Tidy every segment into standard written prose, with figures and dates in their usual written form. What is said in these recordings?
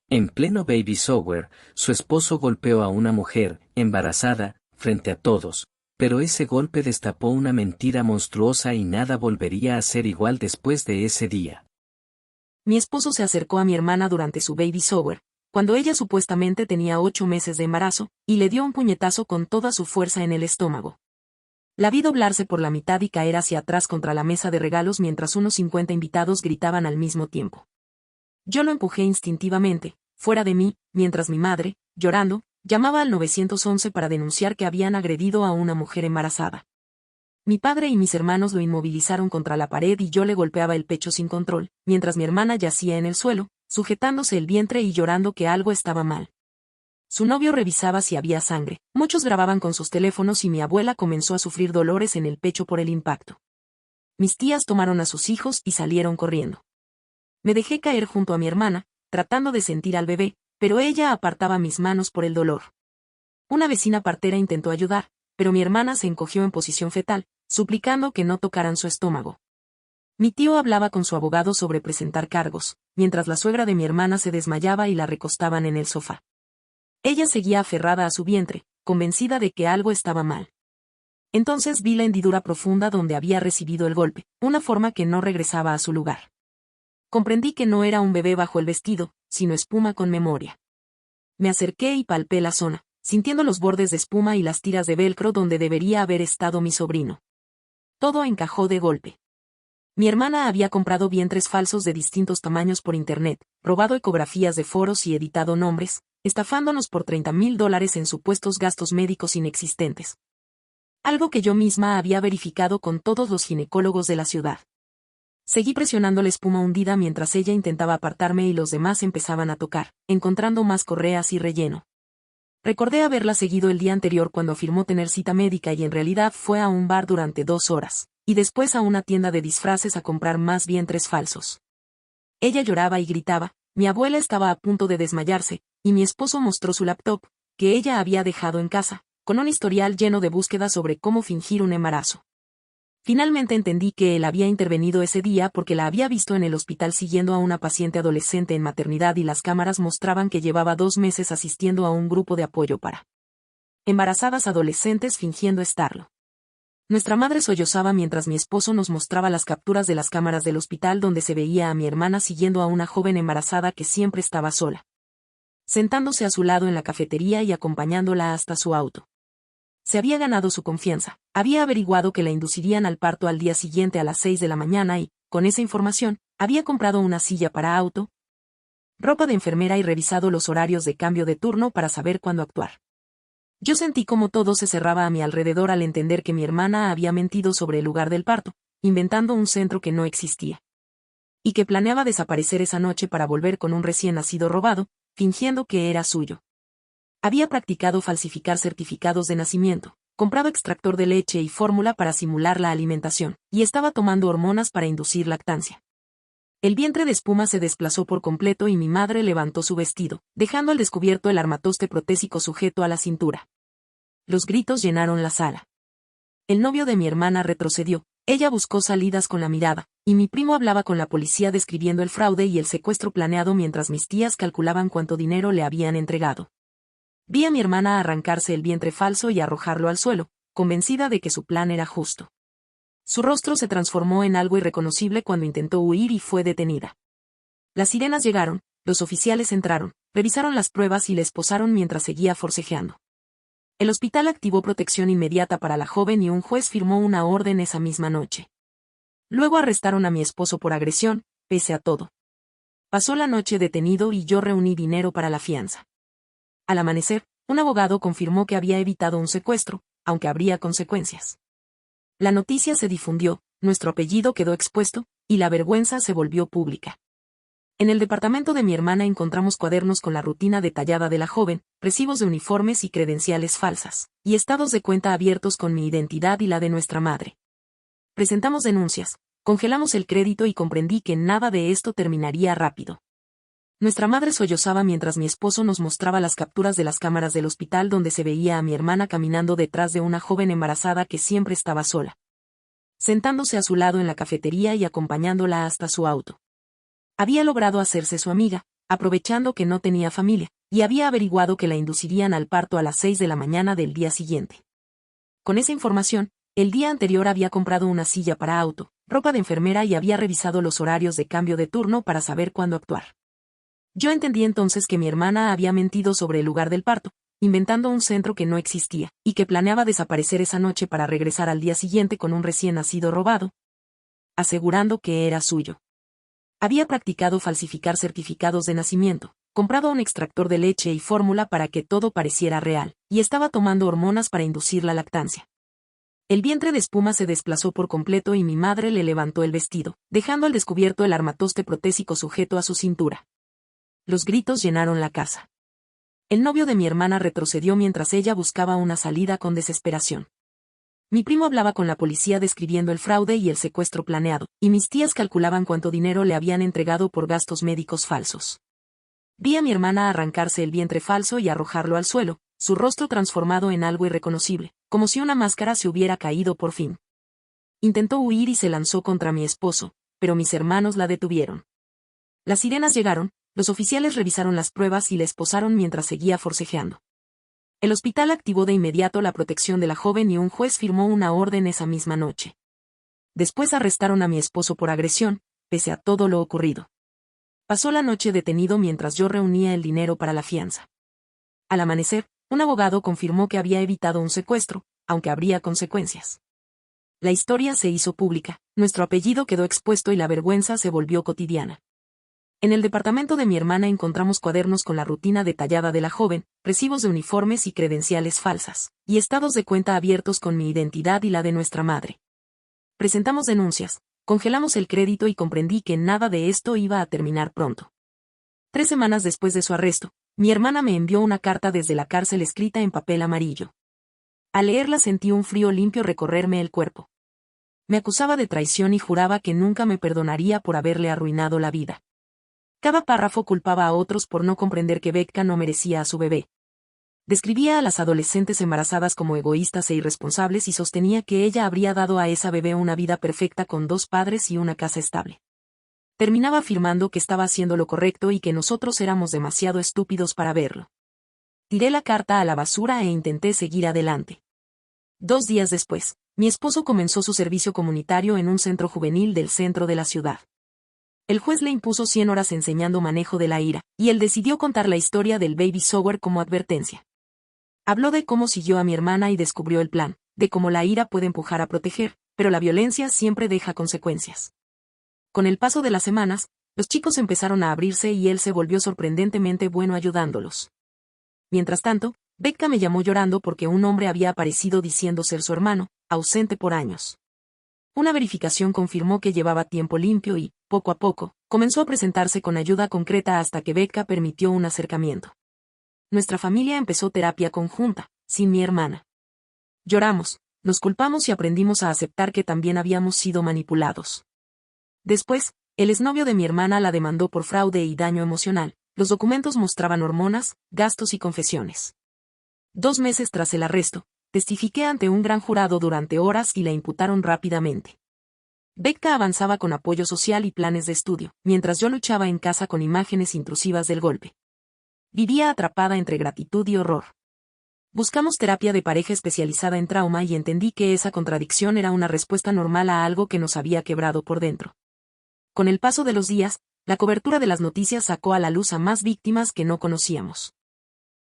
En pleno baby shower, su esposo golpeó a una mujer, embarazada, frente a todos, pero ese golpe destapó una mentira monstruosa y nada volvería a ser igual después de ese día. Mi esposo se acercó a mi hermana durante su baby shower, cuando ella supuestamente tenía 8 meses de embarazo, y le dio un puñetazo con toda su fuerza en el estómago. La vi doblarse por la mitad y caer hacia atrás contra la mesa de regalos mientras unos 50 invitados gritaban al mismo tiempo. Yo lo empujé instintivamente, fuera de mí, mientras mi madre, llorando, llamaba al 911 para denunciar que habían agredido a una mujer embarazada. Mi padre y mis hermanos lo inmovilizaron contra la pared y yo le golpeaba el pecho sin control, mientras mi hermana yacía en el suelo, sujetándose el vientre y llorando que algo estaba mal. Su novio revisaba si había sangre, muchos grababan con sus teléfonos y mi abuela comenzó a sufrir dolores en el pecho por el impacto. Mis tías tomaron a sus hijos y salieron corriendo. Me dejé caer junto a mi hermana, tratando de sentir al bebé, pero ella apartaba mis manos por el dolor. Una vecina partera intentó ayudar, pero mi hermana se encogió en posición fetal, suplicando que no tocaran su estómago. Mi tío hablaba con su abogado sobre presentar cargos, mientras la suegra de mi hermana se desmayaba y la recostaban en el sofá. Ella seguía aferrada a su vientre, convencida de que algo estaba mal. Entonces vi la hendidura profunda donde había recibido el golpe, una forma que no regresaba a su lugar. Comprendí que no era un bebé bajo el vestido, sino espuma con memoria. Me acerqué y palpé la zona, sintiendo los bordes de espuma y las tiras de velcro donde debería haber estado mi sobrino. Todo encajó de golpe. Mi hermana había comprado vientres falsos de distintos tamaños por internet, robado ecografías de foros y editado nombres, estafándonos por $30,000 en supuestos gastos médicos inexistentes. Algo que yo misma había verificado con todos los ginecólogos de la ciudad. Seguí presionando la espuma hundida mientras ella intentaba apartarme y los demás empezaban a tocar, encontrando más correas y relleno. Recordé haberla seguido el día anterior cuando afirmó tener cita médica y en realidad fue a un bar durante 2 horas, y después a una tienda de disfraces a comprar más vientres falsos. Ella lloraba y gritaba, mi abuela estaba a punto de desmayarse, y mi esposo mostró su laptop, que ella había dejado en casa, con un historial lleno de búsquedas sobre cómo fingir un embarazo. Finalmente entendí que él había intervenido ese día porque la había visto en el hospital siguiendo a una paciente adolescente en maternidad y las cámaras mostraban que llevaba 2 meses asistiendo a un grupo de apoyo para embarazadas adolescentes fingiendo estarlo. Nuestra madre sollozaba mientras mi esposo nos mostraba las capturas de las cámaras del hospital donde se veía a mi hermana siguiendo a una joven embarazada que siempre estaba sola, sentándose a su lado en la cafetería y acompañándola hasta su auto. Se había ganado su confianza, había averiguado que la inducirían al parto al día siguiente a las 6 de la mañana y, con esa información, había comprado una silla para auto, ropa de enfermera y revisado los horarios de cambio de turno para saber cuándo actuar. Yo sentí como todo se cerraba a mi alrededor al entender que mi hermana había mentido sobre el lugar del parto, inventando un centro que no existía. Y que planeaba desaparecer esa noche para volver con un recién nacido robado, fingiendo que era suyo. Había practicado falsificar certificados de nacimiento, comprado extractor de leche y fórmula para simular la alimentación, y estaba tomando hormonas para inducir lactancia. El vientre de espuma se desplazó por completo y mi madre levantó su vestido, dejando al descubierto el armatoste protésico sujeto a la cintura. Los gritos llenaron la sala. El novio de mi hermana retrocedió, ella buscó salidas con la mirada, y mi primo hablaba con la policía describiendo el fraude y el secuestro planeado mientras mis tías calculaban cuánto dinero le habían entregado. Vi a mi hermana arrancarse el vientre falso y arrojarlo al suelo, convencida de que su plan era justo. Su rostro se transformó en algo irreconocible cuando intentó huir y fue detenida. Las sirenas llegaron, los oficiales entraron, revisaron las pruebas y la esposaron mientras seguía forcejeando. El hospital activó protección inmediata para la joven y un juez firmó una orden esa misma noche. Luego arrestaron a mi esposo por agresión, pese a todo. Pasó la noche detenido y yo reuní dinero para la fianza. Al amanecer, un abogado confirmó que había evitado un secuestro, aunque habría consecuencias. La noticia se difundió, nuestro apellido quedó expuesto, y la vergüenza se volvió pública. En el departamento de mi hermana encontramos cuadernos con la rutina detallada de la joven, recibos de uniformes y credenciales falsas, y estados de cuenta abiertos con mi identidad y la de nuestra madre. Presentamos denuncias, congelamos el crédito y comprendí que nada de esto terminaría rápido. Nuestra madre sollozaba mientras mi esposo nos mostraba las capturas de las cámaras del hospital donde se veía a mi hermana caminando detrás de una joven embarazada que siempre estaba sola, sentándose a su lado en la cafetería y acompañándola hasta su auto. Había logrado hacerse su amiga, aprovechando que no tenía familia, y había averiguado que la inducirían al parto a las 6 de la mañana del día siguiente. Con esa información, el día anterior había comprado una silla para auto, ropa de enfermera y había revisado los horarios de cambio de turno para saber cuándo actuar. Yo entendí entonces que mi hermana había mentido sobre el lugar del parto, inventando un centro que no existía, y que planeaba desaparecer esa noche para regresar al día siguiente con un recién nacido robado, asegurando que era suyo. Había practicado falsificar certificados de nacimiento, comprado un extractor de leche y fórmula para que todo pareciera real, y estaba tomando hormonas para inducir la lactancia. El vientre de espuma se desplazó por completo y mi madre le levantó el vestido, dejando al descubierto el armatoste protésico sujeto a su cintura. Los gritos llenaron la casa. El novio de mi hermana retrocedió mientras ella buscaba una salida con desesperación. Mi primo hablaba con la policía describiendo el fraude y el secuestro planeado, y mis tías calculaban cuánto dinero le habían entregado por gastos médicos falsos. Vi a mi hermana arrancarse el vientre falso y arrojarlo al suelo, su rostro transformado en algo irreconocible, como si una máscara se hubiera caído por fin. Intentó huir y se lanzó contra mi esposo, pero mis hermanos la detuvieron. Las sirenas llegaron, los oficiales revisaron las pruebas y la esposaron mientras seguía forcejeando. El hospital activó de inmediato la protección de la joven y un juez firmó una orden esa misma noche. Después arrestaron a mi esposo por agresión, pese a todo lo ocurrido. Pasó la noche detenido mientras yo reunía el dinero para la fianza. Al amanecer, un abogado confirmó que había evitado un secuestro, aunque habría consecuencias. La historia se hizo pública, nuestro apellido quedó expuesto y la vergüenza se volvió cotidiana. En el departamento de mi hermana encontramos cuadernos con la rutina detallada de la joven, recibos de uniformes y credenciales falsas, y estados de cuenta abiertos con mi identidad y la de nuestra madre. Presentamos denuncias, congelamos el crédito y comprendí que nada de esto iba a terminar pronto. 3 semanas después de su arresto, mi hermana me envió una carta desde la cárcel escrita en papel amarillo. Al leerla sentí un frío limpio recorrerme el cuerpo. Me acusaba de traición y juraba que nunca me perdonaría por haberle arruinado la vida. Cada párrafo culpaba a otros por no comprender que Becca no merecía a su bebé. Describía a las adolescentes embarazadas como egoístas e irresponsables y sostenía que ella habría dado a esa bebé una vida perfecta con 2 padres y una casa estable. Terminaba afirmando que estaba haciendo lo correcto y que nosotros éramos demasiado estúpidos para verlo. Tiré la carta a la basura e intenté seguir adelante. 2 días después, mi esposo comenzó su servicio comunitario en un centro juvenil del centro de la ciudad. El juez le impuso 100 horas enseñando manejo de la ira, y él decidió contar la historia del baby shower como advertencia. Habló de cómo siguió a mi hermana y descubrió el plan, de cómo la ira puede empujar a proteger, pero la violencia siempre deja consecuencias. Con el paso de las semanas, los chicos empezaron a abrirse y él se volvió sorprendentemente bueno ayudándolos. Mientras tanto, Becca me llamó llorando porque un hombre había aparecido diciendo ser su hermano, ausente por años. Una verificación confirmó que llevaba tiempo limpio y, poco a poco, comenzó a presentarse con ayuda concreta hasta que Becca permitió un acercamiento. Nuestra familia empezó terapia conjunta, sin mi hermana. Lloramos, nos culpamos y aprendimos a aceptar que también habíamos sido manipulados. Después, el exnovio de mi hermana la demandó por fraude y daño emocional. Los documentos mostraban hormonas, gastos y confesiones. 2 meses tras el arresto, testifiqué ante un gran jurado durante horas y la imputaron rápidamente. Becca avanzaba con apoyo social y planes de estudio, mientras yo luchaba en casa con imágenes intrusivas del golpe. Vivía atrapada entre gratitud y horror. Buscamos terapia de pareja especializada en trauma y entendí que esa contradicción era una respuesta normal a algo que nos había quebrado por dentro. Con el paso de los días, la cobertura de las noticias sacó a la luz a más víctimas que no conocíamos.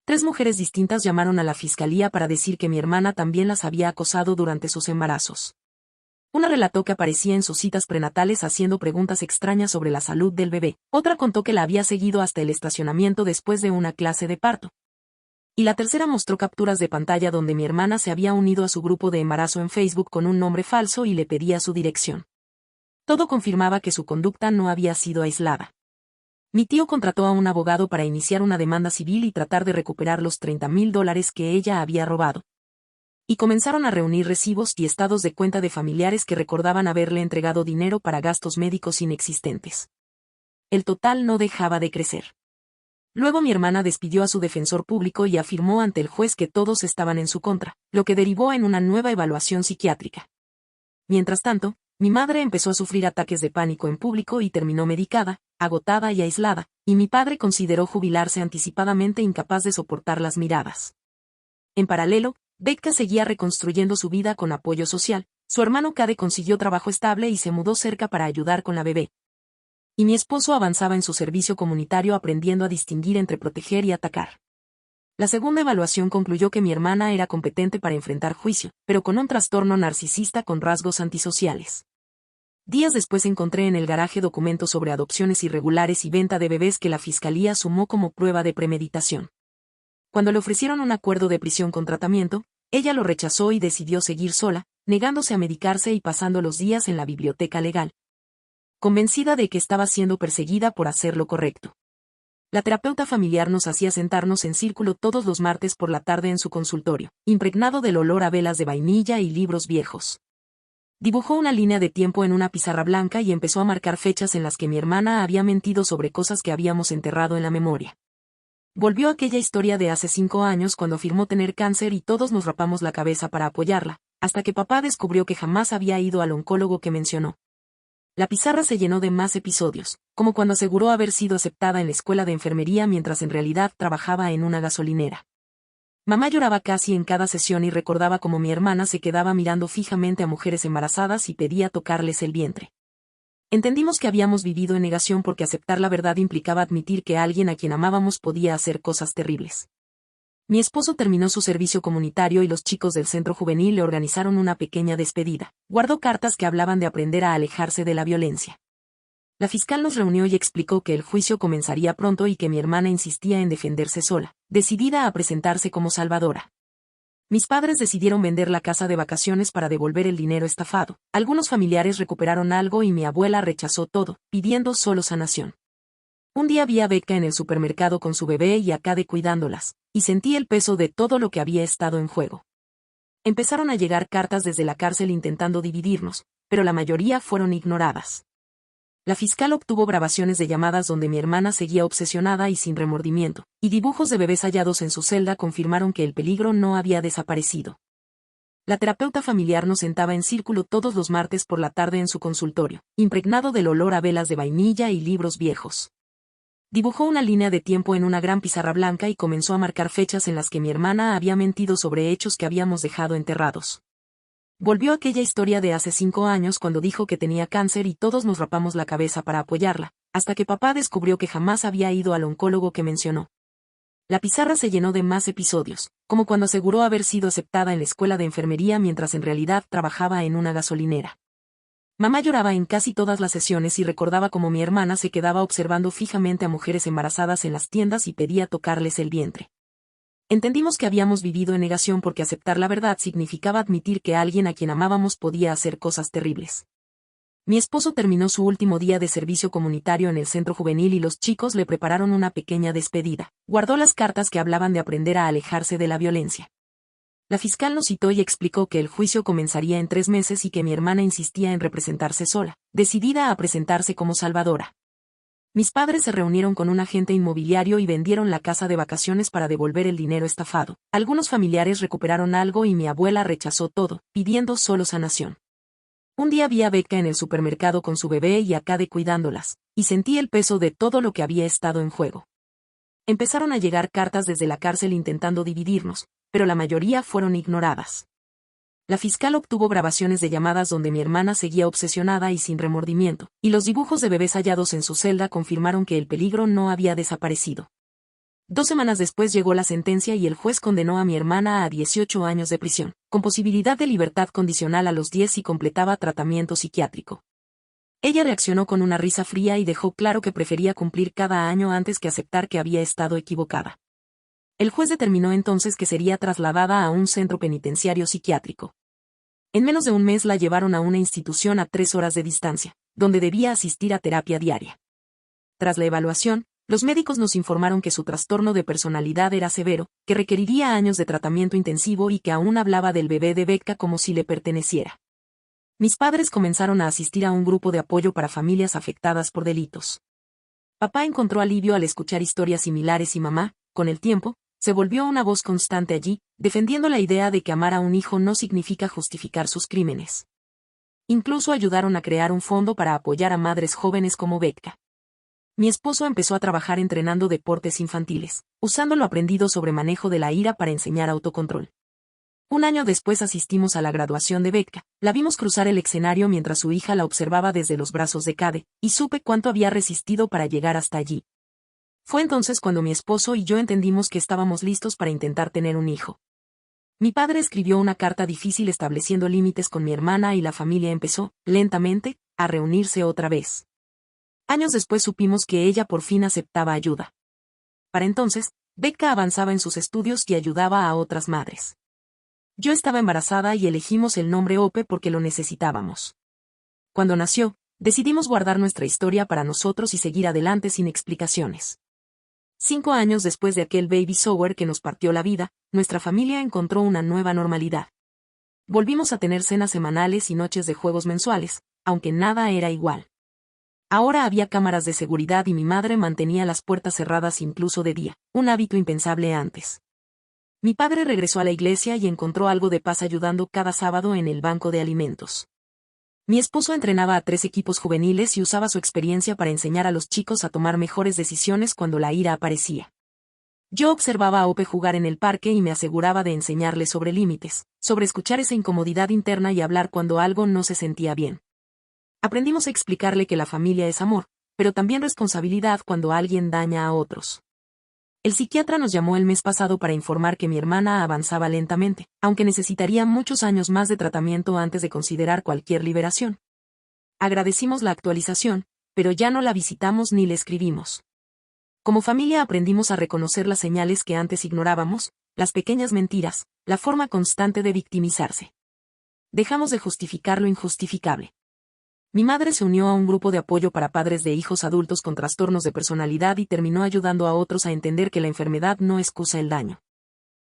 3 mujeres distintas llamaron a la fiscalía para decir que mi hermana también las había acosado durante sus embarazos. Una relató que aparecía en sus citas prenatales haciendo preguntas extrañas sobre la salud del bebé, otra contó que la había seguido hasta el estacionamiento después de una clase de parto. Y la tercera mostró capturas de pantalla donde mi hermana se había unido a su grupo de embarazo en Facebook con un nombre falso y le pedía su dirección. Todo confirmaba que su conducta no había sido aislada. Mi tío contrató a un abogado para iniciar una demanda civil y tratar de recuperar los $30,000 que ella había robado. Y comenzaron a reunir recibos y estados de cuenta de familiares que recordaban haberle entregado dinero para gastos médicos inexistentes. El total no dejaba de crecer. Luego mi hermana despidió a su defensor público y afirmó ante el juez que todos estaban en su contra, lo que derivó en una nueva evaluación psiquiátrica. Mientras tanto, Mi madre empezó a sufrir ataques de pánico en público y terminó medicada, agotada y aislada, y mi padre consideró jubilarse anticipadamente, incapaz de soportar las miradas. En paralelo, Becca seguía reconstruyendo su vida con apoyo social. Su hermano Cade consiguió trabajo estable y se mudó cerca para ayudar con la bebé. Y mi esposo avanzaba en su servicio comunitario, aprendiendo a distinguir entre proteger y atacar. La segunda evaluación concluyó que mi hermana era competente para enfrentar juicio, pero con un trastorno narcisista con rasgos antisociales. Días después encontré en el garaje documentos sobre adopciones irregulares y venta de bebés que la fiscalía sumó como prueba de premeditación. Cuando le ofrecieron un acuerdo de prisión con tratamiento, ella lo rechazó y decidió seguir sola, negándose a medicarse y pasando los días en la biblioteca legal, convencida de que estaba siendo perseguida por hacer lo correcto. La terapeuta familiar nos hacía sentarnos en círculo todos los martes por la tarde en su consultorio, impregnado del olor a velas de vainilla y libros viejos. Dibujó una línea de tiempo en una pizarra blanca y empezó a marcar fechas en las que mi hermana había mentido sobre cosas que habíamos enterrado en la memoria. Volvió aquella historia de hace 5 años cuando afirmó tener cáncer y todos nos rapamos la cabeza para apoyarla, hasta que papá descubrió que jamás había ido al oncólogo que mencionó. La pizarra se llenó de más episodios, como cuando aseguró haber sido aceptada en la escuela de enfermería mientras en realidad trabajaba en una gasolinera. Mamá lloraba casi en cada sesión y recordaba cómo mi hermana se quedaba mirando fijamente a mujeres embarazadas y pedía tocarles el vientre. Entendimos que habíamos vivido en negación porque aceptar la verdad implicaba admitir que alguien a quien amábamos podía hacer cosas terribles. Mi esposo terminó su servicio comunitario y los chicos del centro juvenil le organizaron una pequeña despedida. Guardó cartas que hablaban de aprender a alejarse de la violencia. La fiscal nos reunió y explicó que el juicio comenzaría pronto y que mi hermana insistía en defenderse sola, decidida a presentarse como salvadora. Mis padres decidieron vender la casa de vacaciones para devolver el dinero estafado. Algunos familiares recuperaron algo y mi abuela rechazó todo, pidiendo solo sanación. Un día vi a Becca en el supermercado con su bebé y a Cade cuidándolas, y sentí el peso de todo lo que había estado en juego. Empezaron a llegar cartas desde la cárcel intentando dividirnos, pero la mayoría fueron ignoradas. La fiscal obtuvo grabaciones de llamadas donde mi hermana seguía obsesionada y sin remordimiento, y dibujos de bebés hallados en su celda confirmaron que el peligro no había desaparecido. La terapeuta familiar nos sentaba en círculo todos los martes por la tarde en su consultorio, impregnado del olor a velas de vainilla y libros viejos. Dibujó una línea de tiempo en una gran pizarra blanca y comenzó a marcar fechas en las que mi hermana había mentido sobre hechos que habíamos dejado enterrados. Volvió aquella historia de hace 5 años cuando dijo que tenía cáncer y todos nos rapamos la cabeza para apoyarla, hasta que papá descubrió que jamás había ido al oncólogo que mencionó. La pizarra se llenó de más episodios, como cuando aseguró haber sido aceptada en la escuela de enfermería mientras en realidad trabajaba en una gasolinera. Mamá lloraba en casi todas las sesiones y recordaba cómo mi hermana se quedaba observando fijamente a mujeres embarazadas en las tiendas y pedía tocarles el vientre. Entendimos que habíamos vivido en negación porque aceptar la verdad significaba admitir que alguien a quien amábamos podía hacer cosas terribles. Mi esposo terminó su último día de servicio comunitario en el centro juvenil y los chicos le prepararon una pequeña despedida. Guardó las cartas que hablaban de aprender a alejarse de la violencia. La fiscal nos citó y explicó que el juicio comenzaría en 3 meses y que mi hermana insistía en representarse sola, decidida a presentarse como salvadora. Mis padres se reunieron con un agente inmobiliario y vendieron la casa de vacaciones para devolver el dinero estafado. Algunos familiares recuperaron algo y mi abuela rechazó todo, pidiendo solo sanación. Un día vi a Becca en el supermercado con su bebé y a Cade cuidándolas, y sentí el peso de todo lo que había estado en juego. Empezaron a llegar cartas desde la cárcel intentando dividirnos, pero la mayoría fueron ignoradas. La fiscal obtuvo grabaciones de llamadas donde mi hermana seguía obsesionada y sin remordimiento, y los dibujos de bebés hallados en su celda confirmaron que el peligro no había desaparecido. 2 semanas después llegó la sentencia y el juez condenó a mi hermana a 18 años de prisión, con posibilidad de libertad condicional a los 10 si completaba tratamiento psiquiátrico. Ella reaccionó con una risa fría y dejó claro que prefería cumplir cada año antes que aceptar que había estado equivocada. El juez determinó entonces que sería trasladada a un centro penitenciario psiquiátrico. En menos de un mes la llevaron a una institución a 3 horas de distancia, donde debía asistir a terapia diaria. Tras la evaluación, los médicos nos informaron que su trastorno de personalidad era severo, que requeriría años de tratamiento intensivo y que aún hablaba del bebé de Becca como si le perteneciera. Mis padres comenzaron a asistir a un grupo de apoyo para familias afectadas por delitos. Papá encontró alivio al escuchar historias similares y mamá, con el tiempo, se volvió una voz constante allí, defendiendo la idea de que amar a un hijo no significa justificar sus crímenes. Incluso ayudaron a crear un fondo para apoyar a madres jóvenes como Betka. Mi esposo empezó a trabajar entrenando deportes infantiles, usando lo aprendido sobre manejo de la ira para enseñar autocontrol. Un año después asistimos a la graduación de Betka, la vimos cruzar el escenario mientras su hija la observaba desde los brazos de Cade, y supe cuánto había resistido para llegar hasta allí. Fue entonces cuando mi esposo y yo entendimos que estábamos listos para intentar tener un hijo. Mi padre escribió una carta difícil estableciendo límites con mi hermana y la familia empezó, lentamente, a reunirse otra vez. Años después supimos que ella por fin aceptaba ayuda. Para entonces, Betka avanzaba en sus estudios y ayudaba a otras madres. Yo estaba embarazada y elegimos el nombre Ope porque lo necesitábamos. Cuando nació, decidimos guardar nuestra historia para nosotros y seguir adelante sin explicaciones. 5 años después de aquel baby shower que nos partió la vida, nuestra familia encontró una nueva normalidad. Volvimos a tener cenas semanales y noches de juegos mensuales, aunque nada era igual. Ahora había cámaras de seguridad y mi madre mantenía las puertas cerradas incluso de día, un hábito impensable antes. Mi padre regresó a la iglesia y encontró algo de paz ayudando cada sábado en el banco de alimentos. Mi esposo entrenaba a 3 equipos juveniles y usaba su experiencia para enseñar a los chicos a tomar mejores decisiones cuando la ira aparecía. Yo observaba a Ope jugar en el parque y me aseguraba de enseñarle sobre límites, sobre escuchar esa incomodidad interna y hablar cuando algo no se sentía bien. Aprendimos a explicarle que la familia es amor, pero también responsabilidad cuando alguien daña a otros. El psiquiatra nos llamó el mes pasado para informar que mi hermana avanzaba lentamente, aunque necesitaría muchos años más de tratamiento antes de considerar cualquier liberación. Agradecimos la actualización, pero ya no la visitamos ni le escribimos. Como familia aprendimos a reconocer las señales que antes ignorábamos, las pequeñas mentiras, la forma constante de victimizarse. Dejamos de justificar lo injustificable. Mi madre se unió a un grupo de apoyo para padres de hijos adultos con trastornos de personalidad y terminó ayudando a otros a entender que la enfermedad no excusa el daño.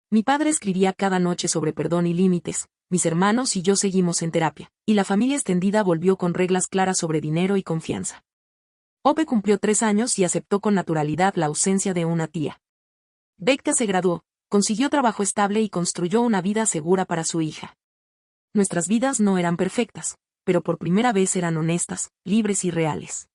Mi padre escribía cada noche sobre perdón y límites, mis hermanos y yo seguimos en terapia, y la familia extendida volvió con reglas claras sobre dinero y confianza. Ope cumplió 3 años y aceptó con naturalidad la ausencia de una tía. Betka se graduó, consiguió trabajo estable y construyó una vida segura para su hija. Nuestras vidas no eran perfectas, pero por primera vez eran honestas, libres y reales.